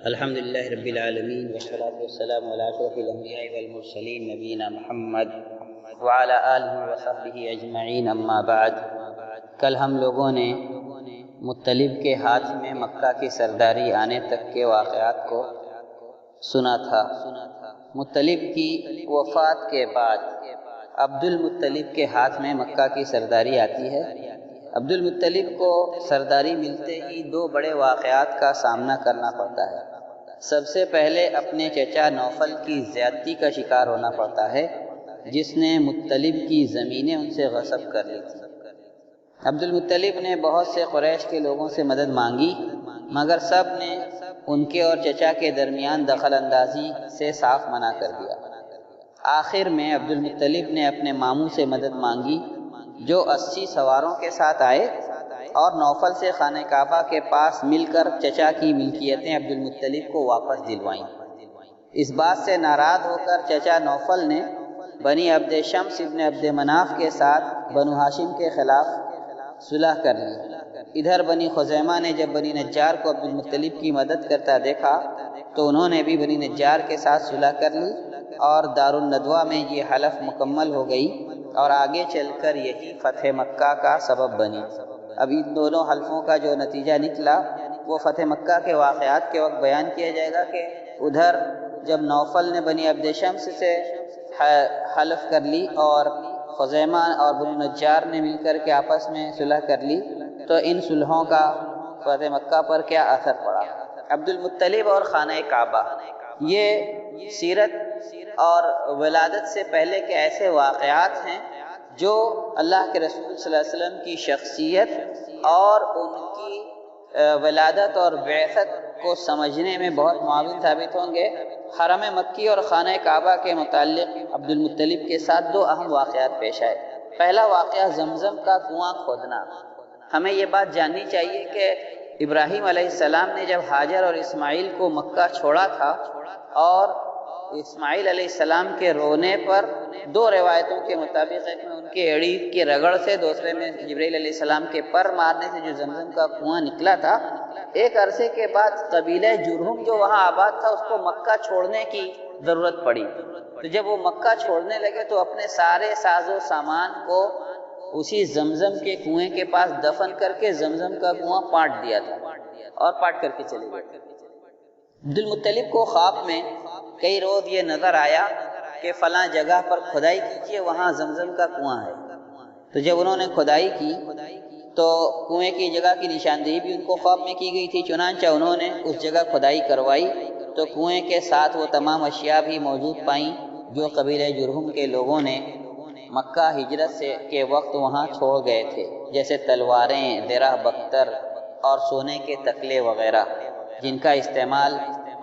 الحمد لله رب العالمين والصلاة والسلام على أشرف الأنبياء والمرسلين نبينا محمد وعلى آله وصحبه اجمعین اما بعد۔ کل ہم لوگوں نے مطلب کے ہاتھ میں مکہ کی سرداری آنے تک کے واقعات کو سنا تھا۔ مطلب کی وفات کے بعد عبد المطلب کے ہاتھ میں مکہ کی سرداری آتی ہے۔ عبد المطلب کو سرداری ملتے ہی دو بڑے واقعات کا سامنا کرنا پڑتا ہے۔ سب سے پہلے اپنے چچا نوفل کی زیادتی کا شکار ہونا پڑتا ہے، جس نے مطلب کی زمینیں ان سے غصب کر لی تھی۔ عبد المطلب نے بہت سے قریش کے لوگوں سے مدد مانگی، مگر سب نے ان کے اور چچا کے درمیان دخل اندازی سے صاف منع کر دیا۔ آخر میں عبد المطلب نے اپنے ماموں سے مدد مانگی، جو 80 سواروں کے ساتھ آئے اور نوفل سے خانہ کعبہ کے پاس مل کر چچا کی ملکیتیں عبد المطلب کو واپس دلوائیں۔ اس بات سے ناراض ہو کر چچا نوفل نے بنی عبد شمس ابن عبد مناف کے ساتھ بنو ہاشم کے خلاف صلح کر لی۔ ادھر بنی خزیمہ نے جب بنی نجار کو عبد المطلب کی مدد کرتا دیکھا تو انہوں نے بھی بنی نجار کے ساتھ صلح کر لی اور دارالندوہ میں یہ حلف مکمل ہو گئی اور آگے چل کر یہی فتح مکہ کا سبب بنی۔ اب ان دونوں حلفوں کا جو نتیجہ نکلا وہ فتح مکہ کے واقعات کے وقت بیان کیا جائے گا کہ ادھر جب نوفل نے بنی عبد شمس سے حلف کر لی اور خزیمہ اور بنی نجار نے مل کر کے آپس میں صلح کر لی، تو ان صلحوں کا فتح مکہ پر کیا اثر پڑا۔ عبد المطلب اور خانہ کعبہ یہ سیرت اور ولادت سے پہلے کے ایسے واقعات ہیں جو اللہ کے رسول صلی اللہ علیہ وسلم کی شخصیت اور ان کی ولادت اور بعثت کو سمجھنے میں بہت معاون ثابت ہوں گے۔ حرم مکی اور خانہ کعبہ کے متعلق عبد المطلب کے ساتھ دو اہم واقعات پیش آئے۔ پہلا واقعہ زمزم کا کنواں کھودنا۔ ہمیں یہ بات جاننی چاہیے کہ ابراہیم علیہ السلام نے جب ہاجر اور اسماعیل کو مکہ چھوڑا تھا اور اسماعیل علیہ السلام کے رونے پر دو روایتوں کے مطابق ایک میں ان کے ایڑی کے رگڑ سے، دوسرے میں جبرائیل علیہ السلام کے پر مارنے سے جو زمزم کا کنواں نکلا تھا، ایک عرصے کے بعد قبیلہ جرہم جو وہاں آباد تھا اس کو مکہ چھوڑنے کی ضرورت پڑی۔ تو جب وہ مکہ چھوڑنے لگے تو اپنے سارے ساز و سامان کو اسی زمزم کے کنویں کے پاس دفن کر کے زمزم کا کنواں پاٹ دیا تھا اور پاٹ کر کے چلے گئے۔ عبد المطلب کو خواب میں کئی روز یہ نظر آیا کہ فلاں جگہ پر کھدائی کیجیے، وہاں زمزم کا کنواں ہے۔ تو جب انہوں نے کھدائی کی تو کنویں کی جگہ کی نشاندہی بھی ان کو خواب میں کی گئی تھی، چنانچہ انہوں نے اس جگہ کھدائی کروائی تو کنویں کے ساتھ وہ تمام اشیاء بھی موجود پائیں جو قبیلہ جرہم کے لوگوں نے مکہ ہجرت کے وقت وہاں چھوڑ گئے تھے، جیسے تلواریں، درع بختر اور سونے کے تکلے وغیرہ، جن کا استعمال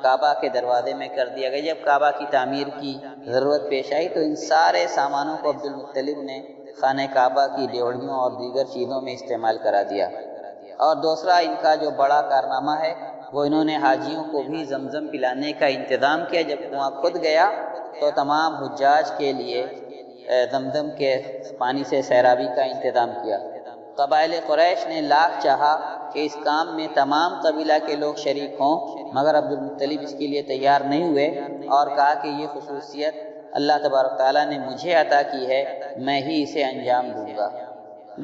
کعبہ کے دروازے میں کر دیا گیا۔ جب کعبہ کی تعمیر کی ضرورت پیش آئی تو ان سارے سامانوں کو عبد المطلب نے خانہ کعبہ کی ڈیوڑیوں اور دیگر چیزوں میں استعمال کرا دیا۔ اور دوسرا ان کا جو بڑا کارنامہ ہے وہ انہوں نے حاجیوں کو بھی زمزم پلانے کا انتظام کیا۔ جب کنواں کھد گیا تو تمام حجاج کے لیے زمزم کے پانی سے سیرابی کا انتظام کیا۔ قبائل قریش نے لاکھ چاہا کہ اس کام میں تمام قبیلہ کے لوگ شریک ہوں، مگر عبد المطلب اس کے لیے تیار نہیں ہوئے اور کہا کہ یہ خصوصیت اللہ تبارک تعالیٰ نے مجھے عطا کی ہے، میں ہی اسے انجام دوں گا۔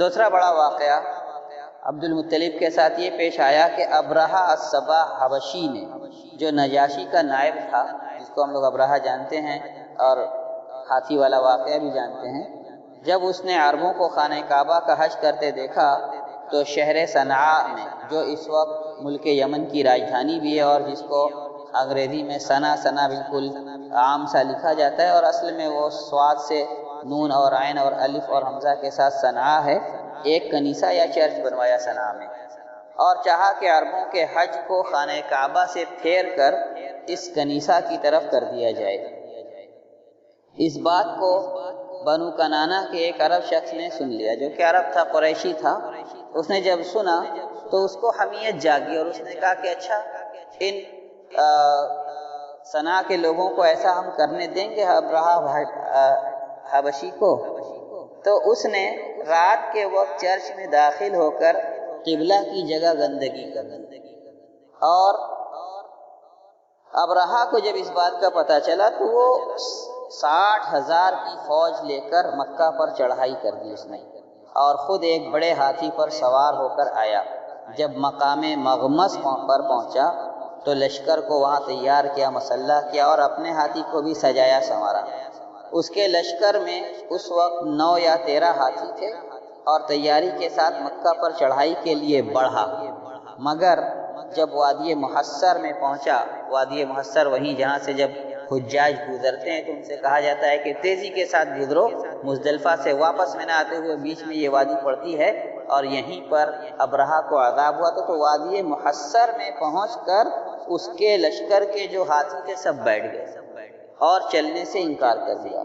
دوسرا بڑا واقعہ عبد المطلب کے ساتھ یہ پیش آیا کہ ابرہہ الصبا حبشی نے، جو نجاشی کا نائب تھا، جس کو ہم لوگ ابرہہ جانتے ہیں اور ہاتھی والا واقعہ بھی جانتے ہیں، جب اس نے عربوں کو خانہ کعبہ کا حج کرتے دیکھا تو شہر صنعاء میں، جو اس وقت ملک یمن کی راجدھانی بھی ہے اور جس کو انگریزی میں ثنا بالکل عام سا لکھا جاتا ہے اور اصل میں وہ صاد سے نون اور عین اور الف اور حمزہ کے ساتھ صنعاء ہے، ایک کنیسہ یا چرچ بنوایا صنعاء میں اور چاہا کہ عربوں کے حج کو خانہ کعبہ سے پھیر کر اس کنیسہ کی طرف کر دیا جائے۔ اس بات کو بنو کنانہ کے ایک عرب شخص نے سن لیا، جو کہ عرب تھا، قریشی تھا۔ اس نے جب سنا تو اس کو حمیت جاگی اور اس نے کہا کہ اچھا، ان صنعاء کے لوگوں کو ایسا ہم کرنے دیں گے ابرہہ حبشی کو؟ تو اس نے رات کے وقت چرچ میں داخل ہو کر قبلہ کی جگہ گندگی کر دی اور ابرہہ کو جب اس بات کا پتہ چلا تو وہ 60,000 کی فوج لے کر مکہ پر چڑھائی کر دی اس نے، اور خود ایک بڑے ہاتھی پر سوار ہو کر آیا۔ جب مقام مغمس پر پہنچا تو لشکر کو وہاں تیار کیا، مسلح کیا، اور اپنے ہاتھی کو بھی سجایا سنوارا۔ اس کے لشکر میں اس وقت 9 یا 13 ہاتھی تھے اور تیاری کے ساتھ مکہ پر چڑھائی کے لیے بڑھا، مگر جب وادی محصر میں پہنچا، وادی محصر وہیں جہاں سے جب حجاج گزرتے ہیں تو ان سے کہا جاتا ہے کہ تیزی کے ساتھ گزرو، مزدلفہ سے واپس میں نہ آتے ہوئے بیچ میں یہ وادی پڑتی ہے، اور یہیں پر ابرہہ کو عذاب ہوا تو وادی محصر میں پہنچ کر اس کے لشکر کے جو ہاتھی تھے سب بیٹھ گئے اور چلنے سے انکار کر دیا۔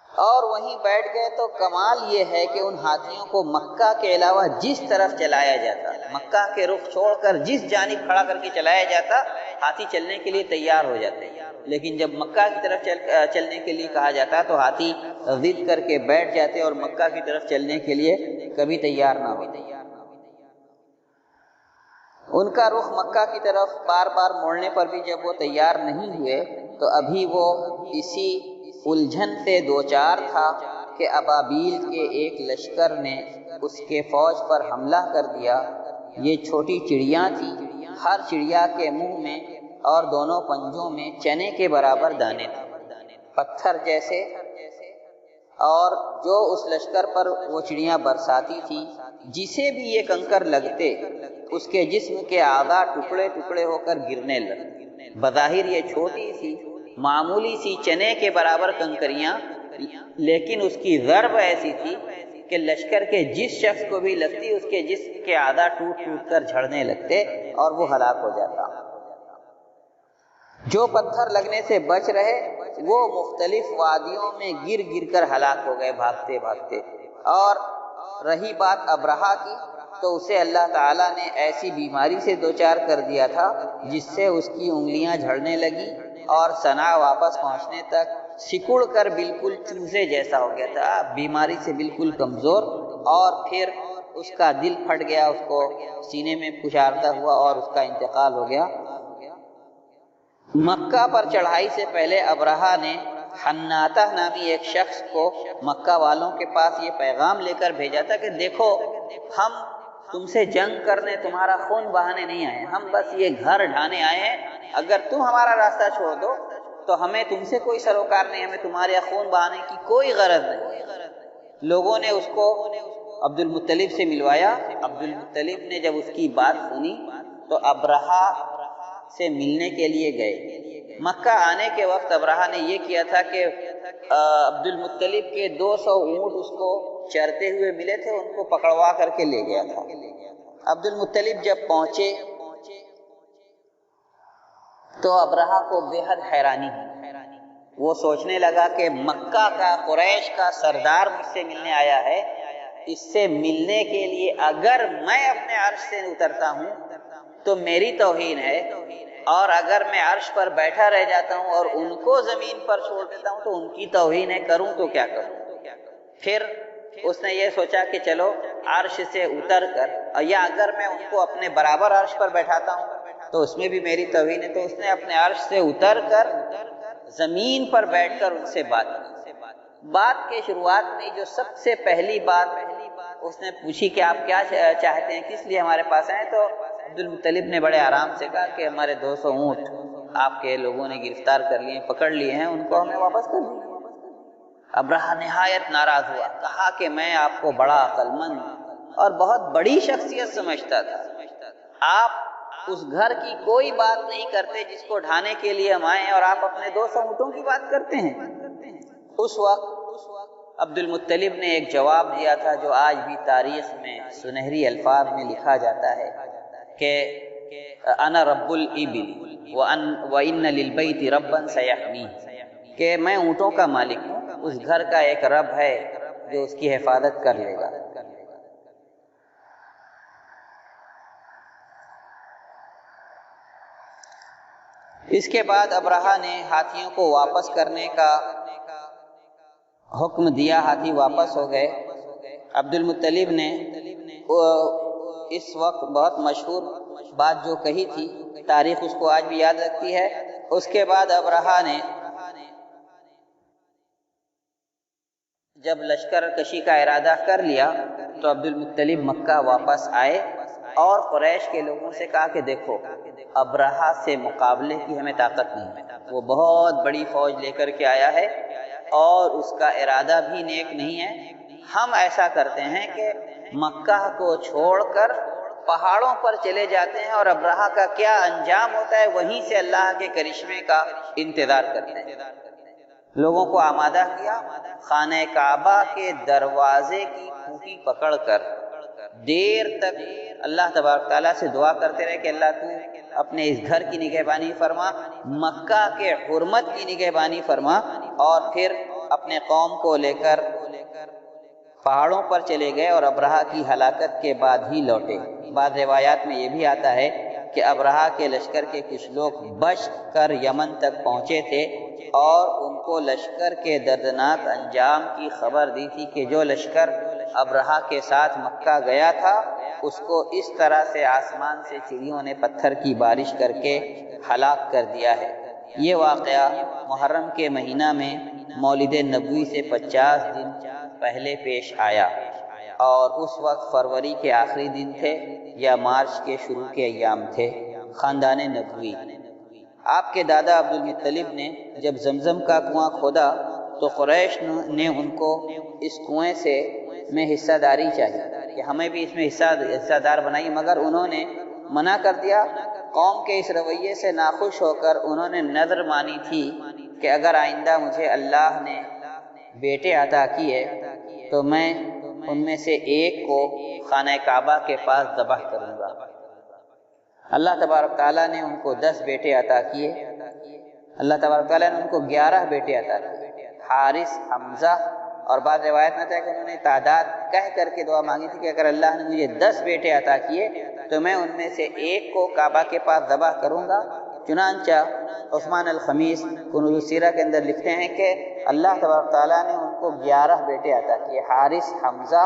اور وہیں بیٹھ گئے تو کمال یہ ہے کہ ان ہاتھیوں کو مکہ کے علاوہ جس طرف چلایا جاتا، مکہ کے رخ چھوڑ کر جس جانب کھڑا کر کے چلایا جاتا، ہاتھی چلنے کے لیے تیار ہو جاتے، لیکن جب مکہ کی طرف چلنے کے لیے کہا جاتا تو ہاتھی ضد کر کے بیٹھ جاتے اور مکہ کی طرف چلنے کے لیے کبھی تیار نہ ہوتے۔ ان کا رخ مکہ کی طرف بار بار موڑنے پر بھی جب وہ تیار نہیں ہوئے تو ابھی وہ اسی الجھن سے دوچار تھا کہ ابابیل کے ایک لشکر نے اس کے فوج پر حملہ کر دیا۔ یہ چھوٹی چڑیاں تھیں، ہر چڑیا کے منہ میں اور دونوں پنجوں میں چنے کے برابر دانے تھے، پتھر جیسے، اور جو اس لشکر پر وہ چڑیاں برساتی تھی جسے بھی یہ کنکر لگتے اس کے جسم کے اعضاء ٹکڑے ٹکڑے ہو کر گرنے لگتے۔ بظاہر یہ چھوٹی سی معمولی سی چنے کے برابر کنکریاں، لیکن اس کی ضرب ایسی تھی کہ لشکر کے جس شخص کو بھی لگتی اس کے جسم کے اعضاء ٹوٹ ٹوٹ کر جھڑنے لگتے اور وہ ہلاک ہو جاتا۔ جو پتھر لگنے سے بچ رہے وہ مختلف وادیوں میں گر گر کر ہلاک ہو گئے بھاگتے بھاگتے۔ اور رہی بات ابرہہ کی تو اسے اللہ تعالیٰ نے ایسی بیماری سے دوچار کر دیا تھا جس سے اس کی انگلیاں جھڑنے لگی اور صنعا واپس پہنچنے تک سکڑ کر بالکل چوزے جیسا ہو گیا تھا، بیماری سے بالکل کمزور، اور پھر اس کا دل پھٹ گیا، اس کو سینے میں کچارتا ہوا اور اس کا انتقال ہو گیا۔ مکہ پر چڑھائی سے پہلے ابرہہ نے حناتہ نامی ایک شخص کو مکہ والوں کے پاس یہ پیغام لے کر بھیجا تھا کہ دیکھو، ہم تم سے جنگ کرنے، تمہارا خون بہانے نہیں آئے، ہم بس یہ گھر ڈھانے آئے ہیں، اگر تم ہمارا راستہ چھوڑ دو تو ہمیں تم سے کوئی سروکار نہیں، ہمیں تمہارے خون بہانے کی کوئی غرض نہیں۔ لوگوں نے اس کو عبد المطلب سے ملوایا۔ عبد المطلب نے جب اس کی بات سنی تو ابرہہ سے ملنے کے لیے گئے۔ مکہ آنے کے وقت ابرہہ نے یہ کیا تھا کہ عبد المطلب کے 200 اونٹ اس کو چرتے ہوئے ملے تھے، ان کو پکڑوا کر کے لے گیا تھا۔ عبد المطلب جب پہنچے تو ابرہہ کو بے حد حیرانی ہوئی، وہ سوچنے لگا کہ مکہ کا، قریش کا سردار مجھ سے ملنے آیا ہے، اس سے ملنے کے لیے اگر میں اپنے عرش سے اترتا ہوں تو میری توہین ہے، اور اگر میں عرش پر بیٹھا رہ جاتا ہوں اور ان کو زمین پر چھوڑ دیتا ہوں تو ان کی توہین ہے، کروں تو کیا کروں۔ پھر اس نے یہ سوچا کہ چلو عرش سے اتر کر، یا اگر میں ان کو اپنے برابر عرش پر بیٹھاتا ہوں تو اس میں بھی میری توہین ہے، تو اس نے اپنے عرش سے اتر کر زمین پر بیٹھ کر ان سے بات کی۔ بات کے شروعات میں جو سب سے پہلی بات اس نے پوچھی کہ آپ کیا چاہتے ہیں، کس لیے ہمارے پاس آئے، تو عبد المطلب نے بڑے آرام سے کہا کہ ہمارے 200 اونٹ آپ کے لوگوں نے گرفتار کر لیے، پکڑ لیے ہیں، ان کو ہمیں واپس کر دیجیے۔ ابرہہ نہایت ناراض ہوا، کہا کہ میں آپ کو بڑا عقل مند اور بہت بڑی شخصیت سمجھتا تھا، آپ اس گھر کی کوئی بات نہیں کرتے جس کو ڈھانے کے لیے ہم آئے ہیں، اور آپ اپنے 200 اونٹوں کی بات کرتے ہیں۔ اس وقت عبد المطلب نے ایک جواب دیا تھا جو آج بھی تاریخ میں سنہری الفاظ میں لکھا جاتا ہے کہ انا رب الابل وان للبیت ربا سیحمیہ، کہ میں اونٹوں کا مالک ہوں، اس گھر کا ایک رب ہے جو اس کی حفاظت کر لے گا۔ اس کے بعد ابرہہ نے ہاتھیوں کو واپس کرنے کا حکم دیا، ہاتھی واپس ہو گئے۔ عبد المطلب نے اس وقت بہت مشہور بات جو کہی تھی، تاریخ اس کو آج بھی یاد رکھتی ہے۔ اس کے بعد ابرہہ نے جب لشکر کشی کا ارادہ کر لیا تو عبد المطلب مکہ واپس آئے اور قریش کے لوگوں سے کہا کہ دیکھو، ابرہہ سے مقابلے کی ہمیں طاقت نہیں، وہ بہت بڑی فوج لے کر کے آیا ہے اور اس کا ارادہ بھی نیک نہیں ہے۔ ہم ایسا کرتے ہیں کہ مکہ کو چھوڑ کر پہاڑوں پر چلے جاتے ہیں اور ابرہہ کا کیا انجام ہوتا ہے وہیں سے اللہ کے کرشمے کا انتظار کرتے ہیں۔ لوگوں کو آمادہ کیا، خانہ کعبہ کے دروازے کی کھوٹی پکڑ کر دیر تک اللہ تبارک تعالیٰ سے دعا کرتے رہے کہ اللہ تو اپنے اس گھر کی نگہبانی فرما، مکہ کے حرمت کی نگہبانی فرما، اور پھر اپنے قوم کو لے کر پہاڑوں پر چلے گئے اور ابرہہ کی ہلاکت کے بعد ہی لوٹے۔ بعض روایات میں یہ بھی آتا ہے کہ ابرہہ کے لشکر کے کچھ لوگ بچ کر یمن تک پہنچے تھے اور ان کو لشکر کے دردناک انجام کی خبر دی تھی کہ جو لشکر ابرہہ کے ساتھ مکہ گیا تھا اس کو اس طرح سے آسمان سے چڑیوں نے پتھر کی بارش کر کے ہلاک کر دیا ہے۔ یہ واقعہ محرم کے مہینہ میں مولد نبوی سے 50 دن پہلے پیش آیا اور اس وقت فروری کے آخری دن تھے یا مارچ کے شروع کے ایام تھے۔ خاندان نبوی، آپ کے دادا عبد المطلب نے جب زمزم کا کنواں کھودا تو قریش نے ان کو اس کنویں سے میں حصہ داری چاہیے کہ ہمیں بھی اس میں حصہ دار بنائیے، مگر انہوں نے منع کر دیا۔ قوم کے اس رویے سے ناخوش ہو کر انہوں نے نذر مانی تھی کہ اگر آئندہ مجھے اللہ نے بیٹے عطا کیے تو میں ان میں سے ایک کو خانہ کعبہ کے پاس ذبح کروں گا۔ اللہ تبارک تعالیٰ نے ان کو 10 بیٹے عطا کیے۔ اللہ تبارک تعالیٰ نے ان کو 11 بیٹے عطا کیے، حارث، حمزہ، اور بعض روایت میں تھا کہ انہوں نے تعداد کہہ کر کے دعا مانگی تھی کہ اگر اللہ نے مجھے 10 بیٹے عطا کیے تو میں ان میں سے ایک کو کعبہ کے پاس ذبح کروں گا۔ چنانچہ عثمان الخمیس کنوز السیرہ کے اندر لکھتے ہیں کہ اللہ تبارک تعالیٰ نے ان کو 11 بیٹے عطا کیے، حارث، حمزہ،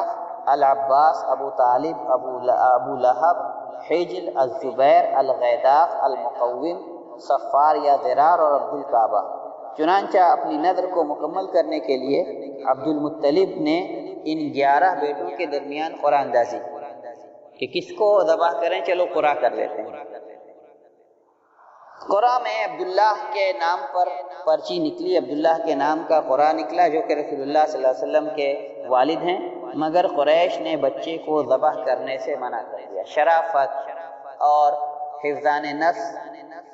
العباس، ابو طالب، ابو لہب، حجل، الزبیر، الغیداق، المقوم، صفار یا ذرار اور عبد الکعبہ۔ چنانچہ اپنی نذر کو مکمل کرنے کے لیے عبد المطلب نے ان 11 بیٹوں کے درمیان قرعہ اندازی کہ کس کو ذبح کریں، چلو قرعہ کر لیتے ہیں۔ قرعہ میں عبداللہ کے نام پر پرچی نکلی، عبداللہ کے نام کا قرعہ نکلا جو کہ رسول اللہ صلی اللہ علیہ وسلم کے والد ہیں، مگر قریش نے بچے کو ذبح کرنے سے منع کر دیا۔ شرافت اور حفظان نفس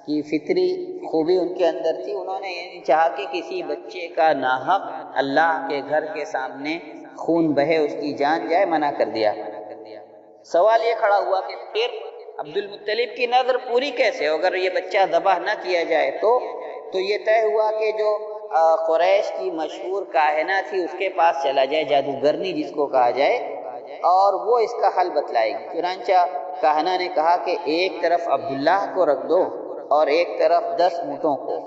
کی فطری خوبی ان کے اندر تھی، انہوں نے یہ نہیں چاہا کہ کسی بچے کا ناحق اللہ کے گھر کے سامنے خون بہے، اس کی جان جائے، منع کر دیا۔ سوال یہ کھڑا ہوا کہ پھر عبد المطلب کی نذر پوری کیسے ہو؟ اگر یہ بچہ ذبح نہ کیا جائے تو یہ طے ہوا کہ جو قریش کی مشہور کاہنہ تھی اس کے پاس چلا جائے، جادوگرنی جس کو کہا جائے، اور وہ اس کا حل بتلائے گی۔ چنانچہ کاہنہ نے کہا کہ ایک طرف عبداللہ کو رکھ دو اور ایک طرف 10 اونٹوں کو،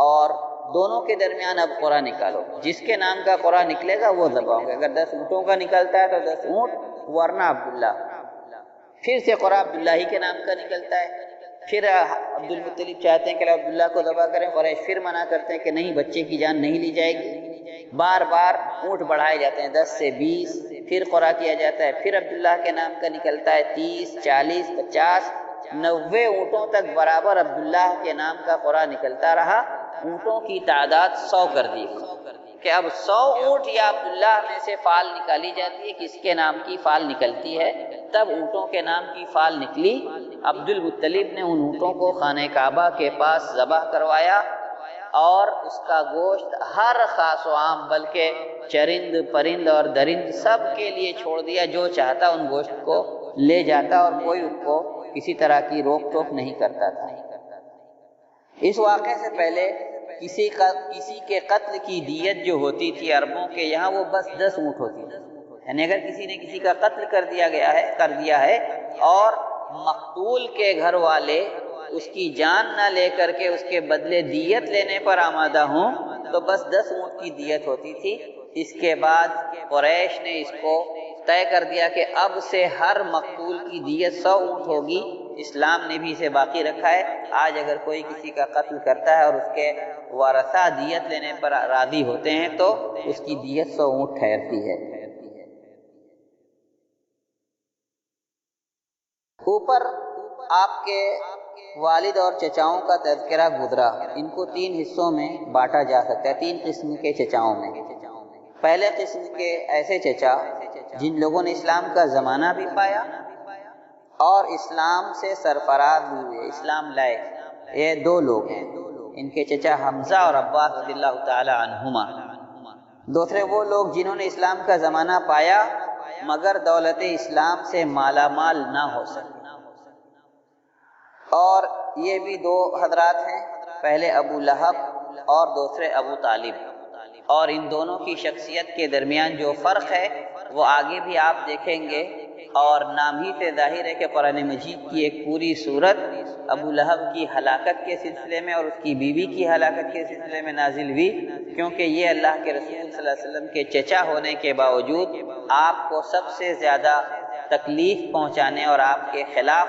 اور دونوں کے درمیان اب قرعہ نکالو، جس کے نام کا قرعہ نکلے گا وہ ذبح ہوں گے۔ اگر 10 اونٹوں کا نکلتا ہے تو 10 اونٹ، ورنہ عبداللہ۔ پھر سے قرعہ عبداللہ ہی کے نام کا نکلتا ہے، پھر عبد المطلب چاہتے ہیں کہ عبداللہ کو ذبح کریں، قریش پھر منع کرتے ہیں کہ نہیں، بچے کی جان نہیں لی جائے گی۔ بار بار اونٹ بڑھائے جاتے ہیں، 10 سے 20، پھر قرعہ کیا جاتا ہے، پھر عبداللہ کے نام کا نکلتا ہے 30، 40، 50، 90 اونٹوں تک برابر عبداللہ کے نام کا قرعہ نکلتا رہا۔ اونٹوں کی تعداد 100 کر دی کہ اب 100 اونٹ یا عبداللہ میں سے فال نکالی جاتی ہے، کس کے نام کی فال نکلتی ہے، تب اونٹوں کے نام کی فال نکلی۔ عبد المطلب نے ان اونٹوں کو خانہ کعبہ کے پاس ذبح کروایا اور اس کا گوشت ہر خاص و عام، بلکہ چرند، پرند اور درند سب کے لیے چھوڑ دیا، جو چاہتا ان گوشت کو لے جاتا اور کوئی ان کو کسی طرح کی روک ٹوک نہیں کرتا تھا۔ اس واقعے سے پہلے کسی کے قتل کی دیت جو ہوتی تھی عربوں کے یہاں، وہ بس 10 اونٹ ہوتی تھی، یعنی اگر کسی نے کسی کا قتل کر دیا ہے اور مقتول کے گھر والے اس کی جان نہ لے کر کے اس کے بدلے دیت لینے پر آمادہ ہوں تو بس 10 اونٹ کی دیت ہوتی تھی۔ اس کے بعد قریش نے اس کو طے کر دیا کہ اب سے ہر مقتول کی دیت 100 اونٹ ہوگی۔ اسلام نے بھی اسے باقی رکھا ہے۔ آج اگر کوئی کسی کا قتل کرتا ہے اور اس کے وارثہ دیت لینے پر راضی ہوتے ہیں تو اس کی دیت 100 اونٹ ٹھہرتی ہے۔ اوپر آپ کے والد اور چچاؤں کا تذکرہ گزرا۔ ان کو 3 حصوں میں بانٹا جا سکتا ہے، 3 قسم کے چچاؤں میں۔ پہلے قسم کے ایسے چچا جن لوگوں نے اسلام کا زمانہ بھی پایا اور اسلام سے سرفراز بھی ہوئے، اسلام لائے۔ یہ 2 لوگ ہیں، ان کے چچا حمزہ اور عباس رضی اللہ تعالی عنہما۔ دوسرے وہ لوگ جنہوں نے اسلام کا زمانہ پایا مگر دولت اسلام سے مالا مال نہ ہو سکے، اور یہ بھی 2 حضرات ہیں، پہلے ابو لہب اور دوسرے ابو طالب۔ اور ان دونوں کی شخصیت کے درمیان جو فرق ہے وہ آگے بھی آپ دیکھیں گے، اور نام ہی سے ظاہر ہے کہ قرآن مجید کی ایک پوری سورت ابو لہب کی ہلاکت کے سلسلے میں اور اس کی بیوی کی ہلاکت کے سلسلے میں نازل ہوئی، کیونکہ یہ اللہ کے رسول صلی اللہ علیہ وسلم کے چچا ہونے کے باوجود آپ کو سب سے زیادہ تکلیف پہنچانے اور آپ کے خلاف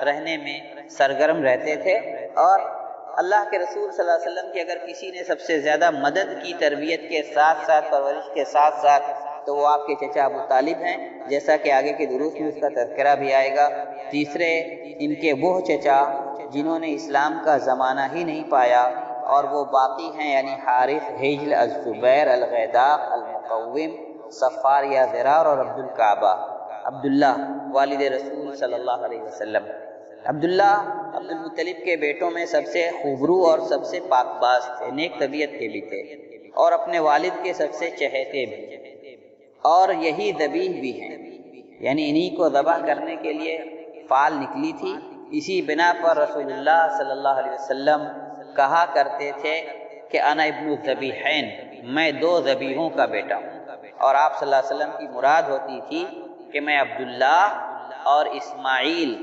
رہنے میں سرگرم رہتے تھے۔ اور اللہ کے رسول صلی اللہ علیہ وسلم کی اگر کسی نے سب سے زیادہ مدد کی تربیت کے ساتھ ساتھ، پرورش کے ساتھ ساتھ، تو وہ آپ کے چچا ابو طالب ہیں، جیسا کہ آگے کے دروس میں اس کا تذکرہ بھی آئے گا۔ تیسرے ان کے وہ چچا جنہوں نے اسلام کا زمانہ ہی نہیں پایا اور وہ باقی ہیں، یعنی حارث، ہجل، الزبیر، الغیداق، المقوم، صفار یا ذرار اور عبد الکعبہ۔ عبداللہ والد رسول صلی اللہ علیہ وسلم۔ عبداللہ عبد المطلب کے بیٹوں میں سب سے خوبرو اور سب سے پاک باز تھے، نیک طبیعت کے بھی تھے، اور اپنے والد کے سب سے چہیتے بھی، اور یہی ذبیح بھی ہیں، یعنی انہی کو ذبح کرنے کے لیے فال نکلی تھی۔ اسی بنا پر رسول اللہ صلی اللہ علیہ وسلم کہا کرتے تھے کہ انا ابن الذبیحین، میں 2 ذبیحوں کا بیٹا ہوں، اور آپ صلی اللہ علیہ وسلم کی مراد ہوتی تھی کہ میں عبداللہ اور اسماعیل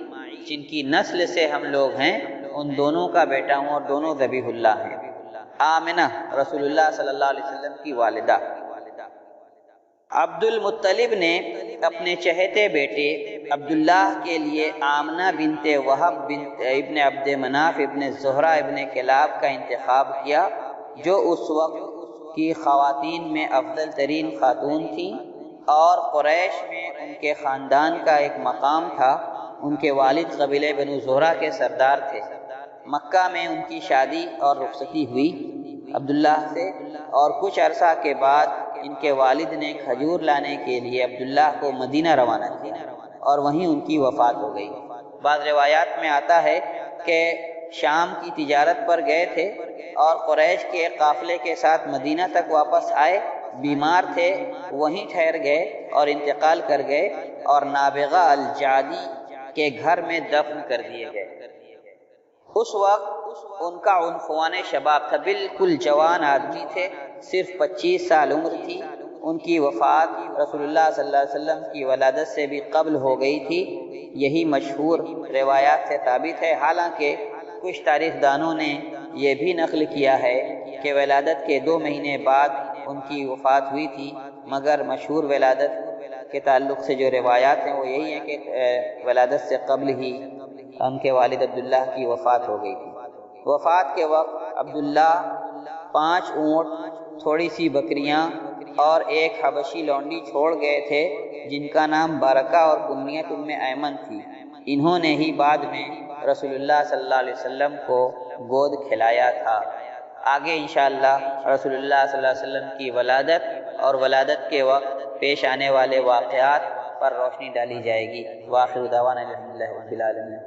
جن کی نسل سے ہم لوگ ہیں ان دونوں کا بیٹا ہوں، اور دونوں ذبیح اللہ ہیں۔ آمنہ رسول اللہ صلی اللہ علیہ وسلم کی والدہ۔ عبد المطلب نے اپنے چہیتے بیٹے عبداللہ کے لیے آمنہ بنت وہب بنت ابن عبد مناف ابن زہرہ ابن کلاب کا انتخاب کیا، جو اس وقت کی خواتین میں افضل ترین خاتون تھیں، اور قریش میں ان کے خاندان کا ایک مقام تھا۔ ان کے والد قبیلہ بنو زہرہ کے سردار تھے۔ مکہ میں ان کی شادی اور رخصتی ہوئی عبداللہ سے، اور کچھ عرصہ کے بعد ان کے والد نے کھجور لانے کے لیے عبداللہ کو مدینہ روانہ کیا، اور وہیں ان کی وفات ہو گئی۔ بعض روایات میں آتا ہے کہ شام کی تجارت پر گئے تھے اور قریش کے قافلے کے ساتھ مدینہ تک واپس آئے، بیمار تھے، وہیں ٹھہر گئے اور انتقال کر گئے، اور نابغہ الجعدی کے گھر میں دفن کر دیے گئے۔ اس وقت ان کا عنفوان شباب تھا، بالکل جوان آدمی تھے، صرف 25 سال عمر تھی۔ ان کی وفات رسول اللہ صلی اللہ علیہ وسلم کی ولادت سے بھی قبل ہو گئی تھی، یہی مشہور روایات سے ثابت ہے۔ حالانکہ کچھ تاریخ دانوں نے یہ بھی نقل کیا ہے کہ ولادت کے 2 مہینے بعد ان کی وفات ہوئی تھی، مگر مشہور ولادت کے تعلق سے جو روایات ہیں وہ یہی ہیں کہ ولادت سے قبل ہی ان کے والد عبداللہ کی وفات ہو گئی تھی۔ وفات کے وقت عبداللہ 5 اونٹ، تھوڑی سی بکریاں اور ایک حبشی لونڈی چھوڑ گئے تھے جن کا نام بارکہ اور کنیت ام ایمن تھی۔ انہوں نے ہی بعد میں رسول اللہ صلی اللہ علیہ وسلم کو گود کھلایا تھا۔ آگے انشاءاللہ رسول اللہ صلی اللہ علیہ وسلم کی ولادت اور ولادت کے وقت پیش آنے والے واقعات پر روشنی ڈالی جائے گی۔ وآخر دعوانا الحمدللہ رب العالمین۔